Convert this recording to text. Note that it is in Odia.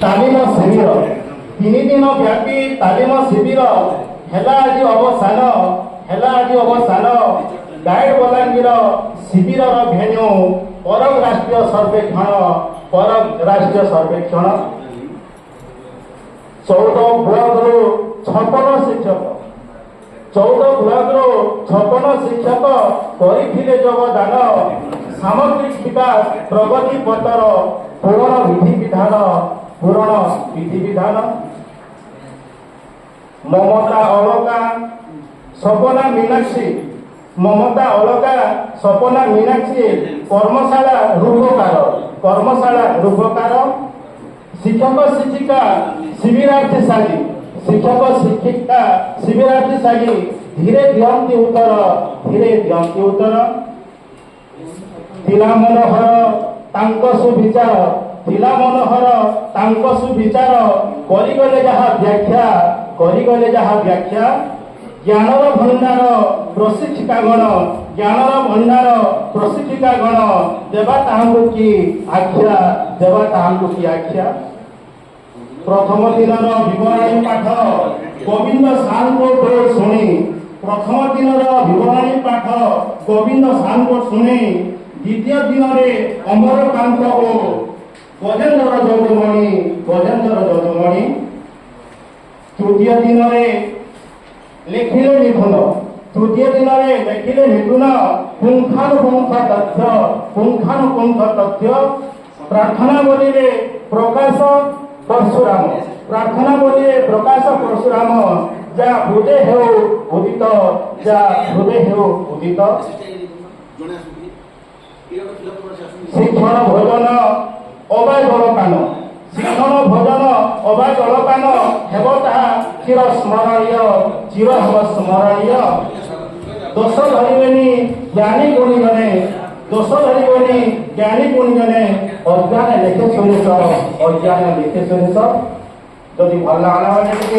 ତାଲିମ ଶିବିର 3 ଦିନ ବ୍ୟାପୀ ତାଲିମ ଶିବିର ହେଲା ଆଜି ଅବସାନ ଗାଇଡ ବଲାଙ୍ଗୀର ଶିବିରର ଭେନ୍ୟୁ ପରବ ରାଷ୍ଟ୍ରୀୟ ସର୍ବେକ୍ଷଣ 14 ବ୍ଲକରୁ 56 ଶିକ୍ଷକ କରିଥିଲେ ଯୋଗଦାନ ସାମଗ୍ରିକ ବିକାଶ ପ୍ରଗତି ପଥର ପୂରଣ ବିଧିବିଧାନ ମମତା ଅଳକା ସପନା ମୀନାକ୍ଷୀ କର୍ମଶାଳା ରୂପକାର ଶିକ୍ଷକ ଶିକ୍ଷିକା ଶିବିରାର୍ଥୀ ସାଜି ଧୀରେ ଦିଅନ୍ତି ଉତ୍ତର ଥିଲା ମନୋହର ତାଙ୍କ ସୁବିଚାର କରିଗଲେ ଯାହା ବ୍ୟାଖ୍ୟା ଜ୍ଞାନର ଭଣ୍ଡାର ପ୍ରଶିକ୍ଷିକାଗଣ ଦେବା ତାହାଙ୍କୁ କି ଆଖ୍ୟା ପ୍ରଥମ ଦିନର ବିବରଣୀ ପାଠ ଗୋବିନ୍ଦ ସାରଙ୍କ ଶୁଣି ଦ୍ୱିତୀୟ ଦିନରେ ଅମରକାନ୍ତ ଓ ଗଜେନ୍ଦ୍ର ଯଦୁମଣି ତୃତୀୟ ଦିନରେ ଲେଖିଲେ ନିପୁଣ ପୁଙ୍ଖାନୁପୁଙ୍ଖ ତଥ୍ୟ ପ୍ରାର୍ଥନାବଳୀରେ ପ୍ରକାଶ ପରଶୁରାମ ଯା ହୃଦେ ହେଉ ଉଦିତ ଶିକ୍ଷଣ ଭୋଜନ ଅବା ଜଳପାନ ହେବ ତାହା ଚିରସ୍ମରଣୀୟ ଦୋଷ ଧରିବେନି ଜ୍ଞାନୀ ଗୁଣିଜନେ ଅଜ୍ଞାନ ଲେଖେ ସୋରିଷ ଯଦି ଭଲ ଲାଗଲା ଟିକେ